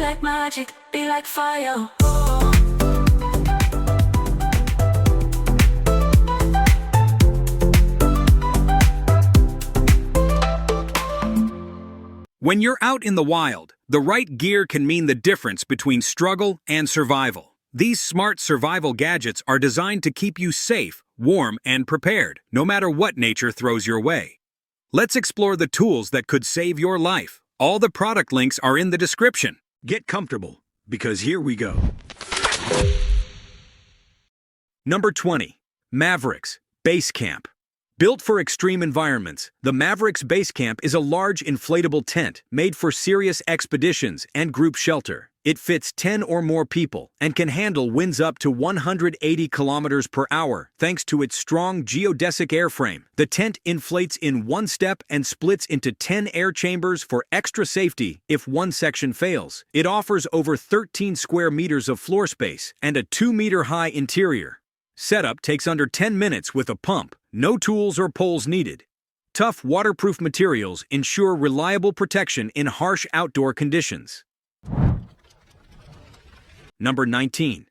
like magic, be like fire. When you're out in the wild, the right gear can mean the difference between struggle and survival. These smart survival gadgets are designed to keep you safe, warm, and prepared, no matter what nature throws your way. Let's explore the tools that could save your life. All the product links are in the description. Get comfortable, because here we go. Number 20. MAVERICKS Basecamp. Built for extreme environments, the MAVERICKS Basecamp is a large inflatable tent made for serious expeditions and group shelter. It fits 10 or more people and can handle winds up to 180 kilometers per hour thanks to its strong geodesic airframe. The tent inflates in one step and splits into 10 air chambers for extra safety if one section fails. It offers over 13 square meters of floor space and a 2-meter-high interior. Setup takes under 10 minutes with a pump, no tools or poles needed. Tough waterproof materials ensure reliable protection in harsh outdoor conditions. Number 19.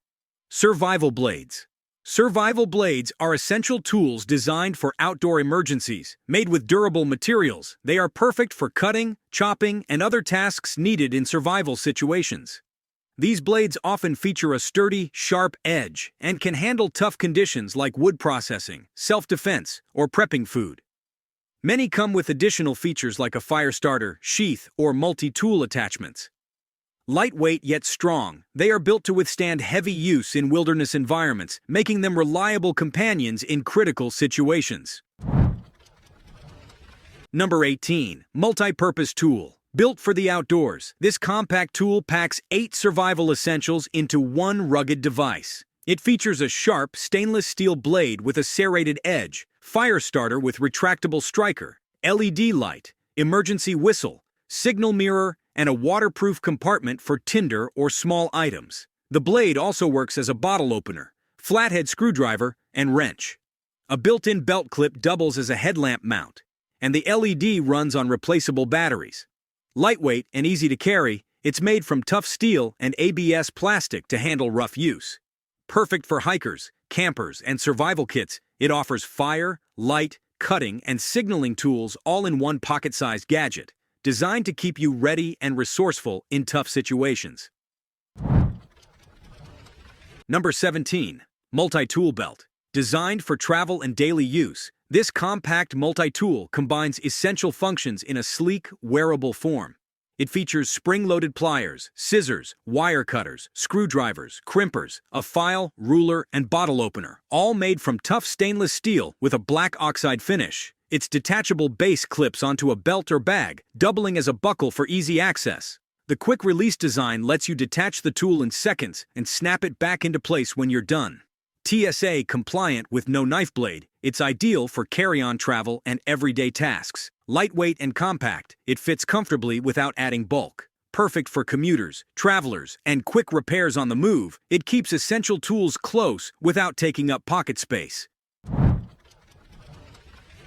Survival Blades. Survival blades are essential tools designed for outdoor emergencies. Made with durable materials, they are perfect for cutting, chopping, and other tasks needed in survival situations. These blades often feature a sturdy, sharp edge and can handle tough conditions like wood processing, self-defense, or prepping food. Many come with additional features like a fire starter, sheath, or multi-tool attachments. Lightweight yet strong, they are built to withstand heavy use in wilderness environments, making them reliable companions in critical situations. Number 18. Multi-purpose tool. Built for the outdoors, this compact tool packs 8 survival essentials into one rugged device. It features a sharp stainless steel blade with a serrated edge, fire starter with retractable striker, LED light, emergency whistle, signal mirror, and a waterproof compartment for tinder or small items. The blade also works as a bottle opener, flathead screwdriver, and wrench. A built-in belt clip doubles as a headlamp mount, and the LED runs on replaceable batteries. Lightweight and easy to carry, it's made from tough steel and ABS plastic to handle rough use. Perfect for hikers, campers, and survival kits, it offers fire, light, cutting, and signaling tools all in one pocket-sized gadget, designed to keep you ready and resourceful in tough situations. Number 17. Multi-tool belt. Designed for travel and daily use, this compact multi-tool combines essential functions in a sleek, wearable form. It features spring-loaded pliers, scissors, wire cutters, screwdrivers, crimpers, a file, ruler, and bottle opener, all made from tough stainless steel with a black oxide finish. Its detachable base clips onto a belt or bag, doubling as a buckle for easy access. The quick-release design lets you detach the tool in seconds and snap it back into place when you're done. TSA compliant with no knife blade, it's ideal for carry-on travel and everyday tasks. Lightweight and compact, it fits comfortably without adding bulk. Perfect for commuters, travelers, and quick repairs on the move, it keeps essential tools close without taking up pocket space.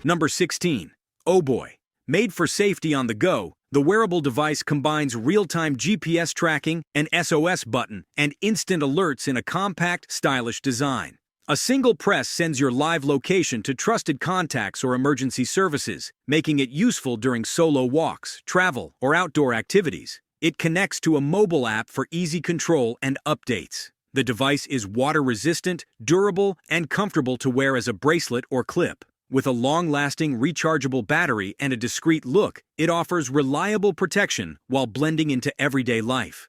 Number 16. Oh boy. Made for safety on the go, the wearable device combines real-time GPS tracking, an SOS button, and instant alerts in a compact, stylish design. A single press sends your live location to trusted contacts or emergency services, making it useful during solo walks, travel, or outdoor activities. It connects to a mobile app for easy control and updates. The device is water-resistant, durable, and comfortable to wear as a bracelet or clip. With a long-lasting rechargeable battery and a discreet look, it offers reliable protection while blending into everyday life.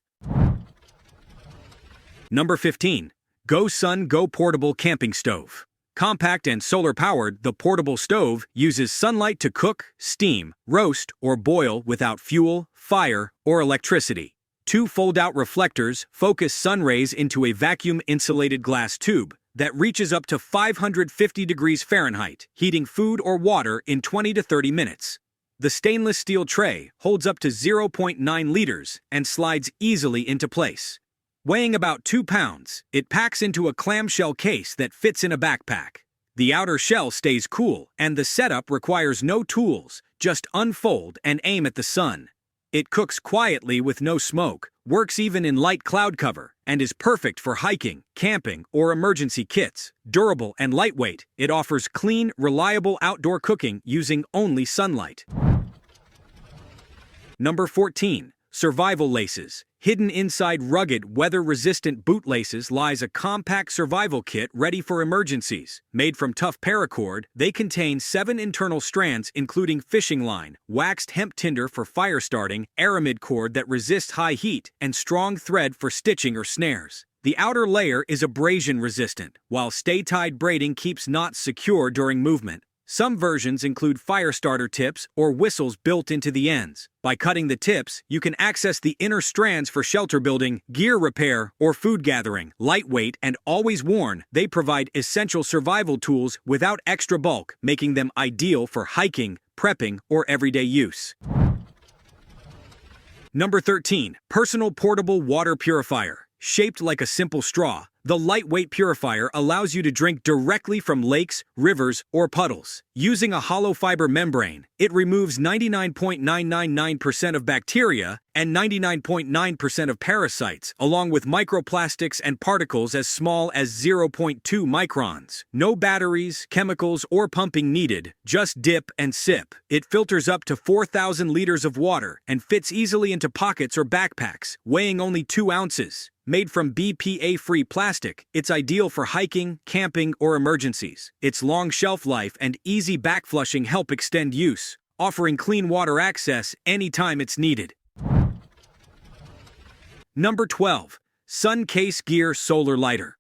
Number 15. GOSUN Go Portable Camping Stove. Compact and solar-powered, the portable stove uses sunlight to cook, steam, roast, or boil without fuel, fire, or electricity. 2 fold-out reflectors focus sun rays into a vacuum-insulated glass tube that reaches up to 550 degrees Fahrenheit, heating food or water in 20 to 30 minutes. The stainless steel tray holds up to 0.9 liters and slides easily into place. Weighing about 2 pounds, it packs into a clamshell case that fits in a backpack. The outer shell stays cool, and the setup requires no tools, just unfold and aim at the sun. It cooks quietly with no smoke, works even in light cloud cover, and is perfect for hiking, camping, or emergency kits. Durable and lightweight, it offers clean, reliable outdoor cooking using only sunlight. Number 14. Survival Laces. Hidden inside rugged, weather-resistant bootlaces lies a compact survival kit ready for emergencies. Made from tough paracord, they contain 7 internal strands including fishing line, waxed hemp tinder for fire starting, aramid cord that resists high heat, and strong thread for stitching or snares. The outer layer is abrasion-resistant, while stay-tied braiding keeps knots secure during movement. Some versions include fire starter tips or whistles built into the ends. By cutting the tips, you can access the inner strands for shelter building, gear repair, or food gathering. Lightweight and always worn, they provide essential survival tools without extra bulk, making them ideal for hiking, prepping, or everyday use. Number 13. Personal Portable Water Purifier. Shaped like a simple straw, the lightweight purifier allows you to drink directly from lakes, rivers, or puddles. Using a hollow fiber membrane, it removes 99.999% of bacteria and 99.9% of parasites, along with microplastics and particles as small as 0.2 microns. No batteries, chemicals, or pumping needed, just dip and sip. It filters up to 4,000 liters of water and fits easily into pockets or backpacks, weighing only 2 ounces. Made from BPA-free plastic, it's ideal for hiking, camping, or emergencies. Its long shelf life and easy backflushing help extend use, offering clean water access anytime it's needed. Number 12. SunCase Gear Solar Lighter.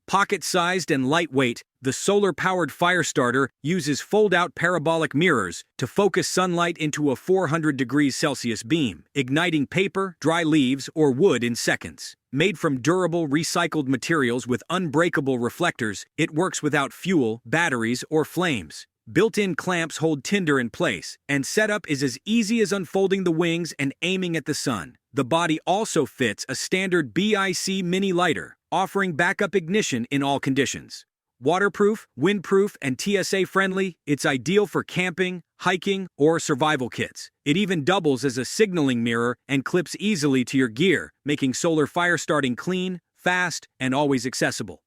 Pocket-sized and lightweight, the solar-powered fire starter uses fold-out parabolic mirrors to focus sunlight into a 400 degrees Celsius beam, igniting paper, dry leaves, or wood in seconds. Made from durable, recycled materials with unbreakable reflectors, it works without fuel, batteries, or flames. Built-in clamps hold tinder in place, and setup is as easy as unfolding the wings and aiming at the sun. The body also fits a standard BIC mini lighter, offering backup ignition in all conditions. Waterproof, windproof, and TSA-friendly, it's ideal for camping, hiking, or survival kits. It even doubles as a signaling mirror and clips easily to your gear, making solar fire starting clean, fast, and always accessible.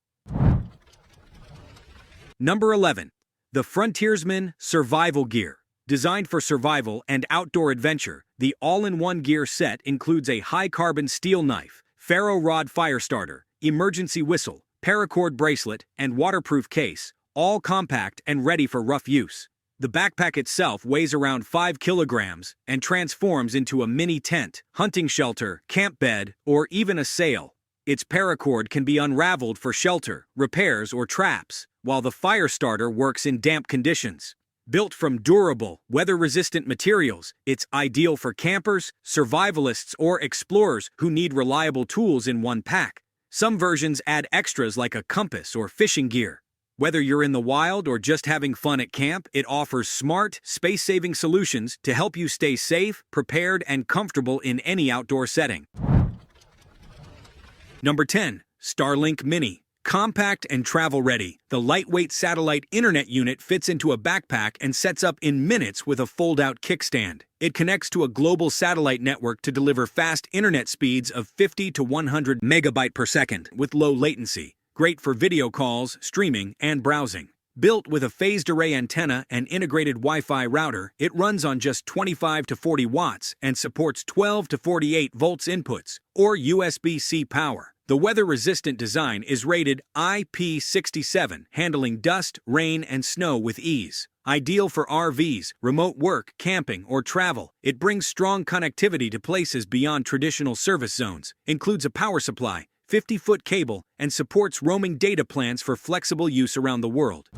Number 11. The Frontiersman Survival Gear. Designed for survival and outdoor adventure, the all-in-one gear set includes a high-carbon steel knife, ferro rod fire starter, emergency whistle, paracord bracelet, and waterproof case, all compact and ready for rough use. The backpack itself weighs around 5 kilograms and transforms into a mini tent, hunting shelter, camp bed, or even a sail. Its paracord can be unraveled for shelter, repairs, or traps, while the fire starter works in damp conditions. Built from durable, weather-resistant materials, it's ideal for campers, survivalists, or explorers who need reliable tools in one pack. Some versions add extras like a compass or fishing gear. Whether you're in the wild or just having fun at camp, it offers smart, space-saving solutions to help you stay safe, prepared, and comfortable in any outdoor setting. Number 10. Starlink Mini. Compact and travel-ready, the lightweight satellite internet unit fits into a backpack and sets up in minutes with a fold-out kickstand. It connects to a global satellite network to deliver fast internet speeds of 50 to 100 megabyte per second with low latency. Great for video calls, streaming, and browsing. Built with a phased array antenna and integrated Wi-Fi router, it runs on just 25 to 40 watts and supports 12 to 48 volts inputs, or USB-C power. The weather-resistant design is rated IP67, handling dust, rain, and snow with ease. Ideal for RVs, remote work, camping, or travel, it brings strong connectivity to places beyond traditional service zones, includes a power supply, 50-foot cable, and supports roaming data plans for flexible use around the world.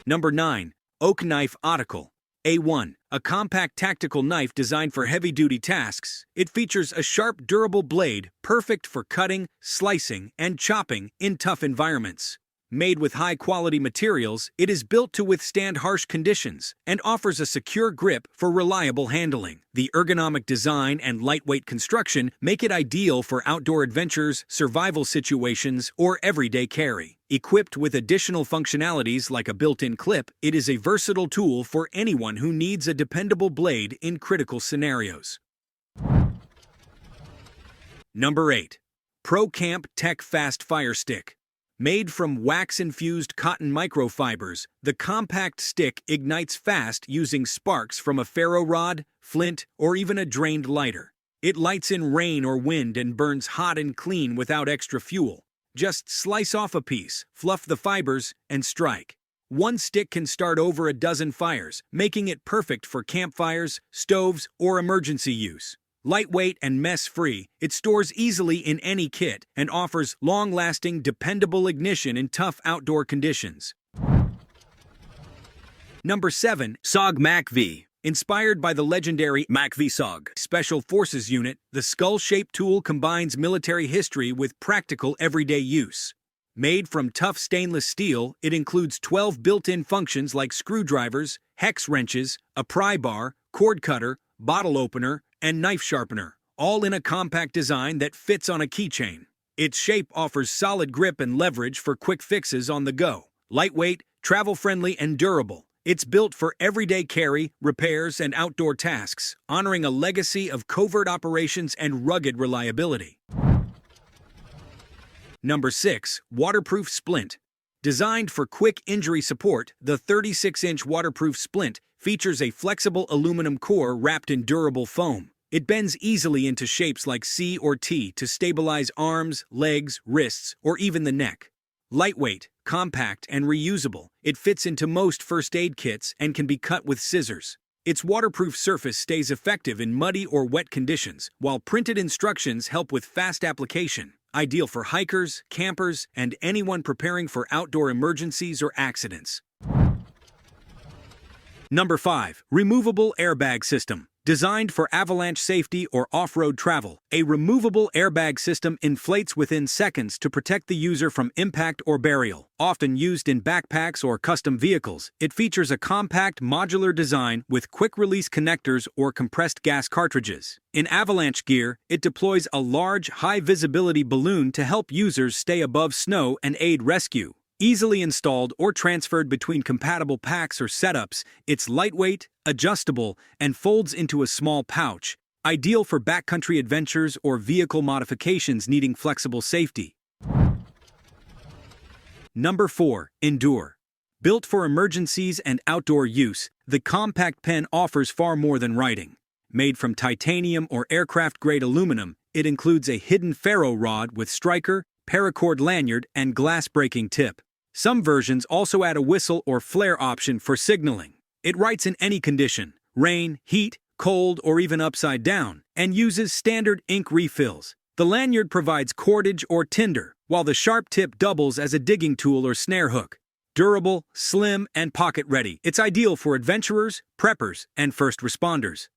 Number 9. Oknife Otacle A1. A compact tactical knife designed for heavy-duty tasks, it features a sharp, durable blade, perfect for cutting, slicing, and chopping in tough environments. Made with high-quality materials, it is built to withstand harsh conditions and offers a secure grip for reliable handling. The ergonomic design and lightweight construction make it ideal for outdoor adventures, survival situations, or everyday carry. Equipped with additional functionalities like a built-in clip, it is a versatile tool for anyone who needs a dependable blade in critical scenarios. Number 8. Procamp Tech Fast Fire Stick. Made from wax-infused cotton microfibers, the compact stick ignites fast using sparks from a ferro rod, flint, or even a drained lighter. It lights in rain or wind and burns hot and clean without extra fuel. Just slice off a piece, fluff the fibers, and strike. One stick can start over a dozen fires, making it perfect for campfires, stoves, or emergency use. Lightweight and mess-free, it stores easily in any kit and offers long-lasting, dependable ignition in tough outdoor conditions. Number 7. SOG MACV. Inspired by the legendary MACV SOG Special Forces Unit, the skull-shaped tool combines military history with practical everyday use. Made from tough stainless steel, it includes 12 built-in functions like screwdrivers, hex wrenches, a pry bar, cord cutter, bottle opener, and knife sharpener, all in a compact design that fits on a keychain. Its shape offers solid grip and leverage for quick fixes on the go. Lightweight, travel-friendly, and durable, it's built for everyday carry, repairs, and outdoor tasks, honoring a legacy of covert operations and rugged reliability. Number 6. Waterproof Splint. Designed for quick injury support, the 36-inch waterproof Splint features a flexible aluminum core wrapped in durable foam. It bends easily into shapes like C or T to stabilize arms, legs, wrists, or even the neck. Lightweight, compact, and reusable, it fits into most first aid kits and can be cut with scissors. Its waterproof surface stays effective in muddy or wet conditions, while printed instructions help with fast application. Ideal for hikers, campers, and anyone preparing for outdoor emergencies or accidents. Number 5. Removable Airbag System. Designed for avalanche safety or off-road travel, a removable airbag system inflates within seconds to protect the user from impact or burial. Often used in backpacks or custom vehicles, it features a compact modular design with quick-release connectors or compressed gas cartridges. In avalanche gear, it deploys a large, high-visibility balloon to help users stay above snow and aid rescue. Easily installed or transferred between compatible packs or setups, it's lightweight, adjustable, and folds into a small pouch, ideal for backcountry adventures or vehicle modifications needing flexible safety. Number 4. Endure. Built for emergencies and outdoor use, the compact pen offers far more than writing. Made from titanium or aircraft-grade aluminum, it includes a hidden ferro rod with striker, paracord lanyard, and glass-breaking tip. Some versions also add a whistle or flare option for signaling. It writes in any condition, rain, heat, cold, or even upside down, and uses standard ink refills. The lanyard provides cordage or tinder, while the sharp tip doubles as a digging tool or snare hook. Durable, slim, and pocket-ready, it's ideal for adventurers, preppers, and first responders.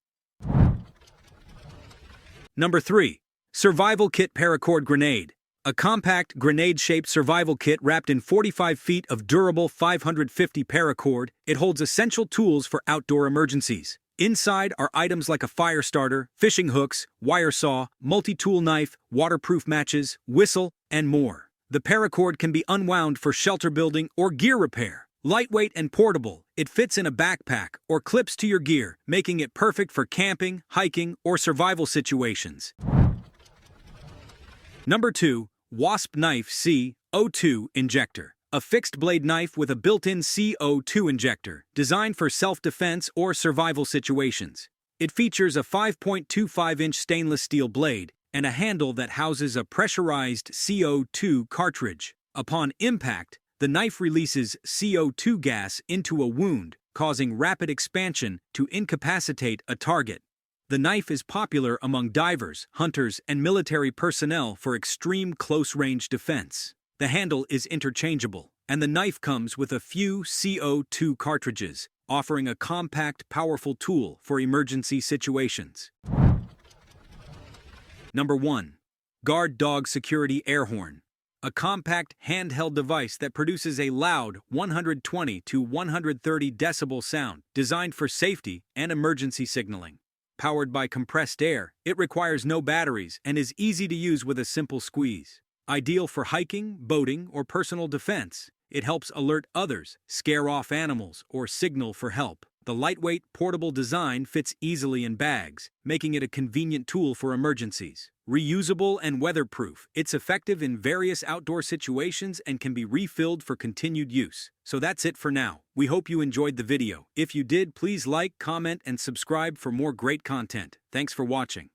Number 3. Survival Kit Paracord Grenade. A compact, grenade-shaped survival kit wrapped in 45 feet of durable 550 paracord, it holds essential tools for outdoor emergencies. Inside are items like a fire starter, fishing hooks, wire saw, multi-tool knife, waterproof matches, whistle, and more. The paracord can be unwound for shelter building or gear repair. Lightweight and portable, it fits in a backpack or clips to your gear, making it perfect for camping, hiking, or survival situations. Number 2. Wasp Knife CO2 Injector. A fixed-blade knife with a built-in CO2 injector, designed for self-defense or survival situations. It features a 5.25-inch stainless steel blade and a handle that houses a pressurized CO2 cartridge. Upon impact, the knife releases CO2 gas into a wound, causing rapid expansion to incapacitate a target. The knife is popular among divers, hunters, and military personnel for extreme close-range defense. The handle is interchangeable, and the knife comes with a few CO2 cartridges, offering a compact, powerful tool for emergency situations. Number 1. Guard Dog Security Air Horn. A compact, handheld device that produces a loud 120 to 130 decibel sound, designed for safety and emergency signaling. Powered by compressed air, it requires no batteries and is easy to use with a simple squeeze. Ideal for hiking, boating, or personal defense, it helps alert others, scare off animals, or signal for help. The lightweight, portable design fits easily in bags, making it a convenient tool for emergencies. Reusable and weatherproof, it's effective in various outdoor situations and can be refilled for continued use. So that's it for now. We hope you enjoyed the video. If you did, please like, comment, and subscribe for more great content. Thanks for watching.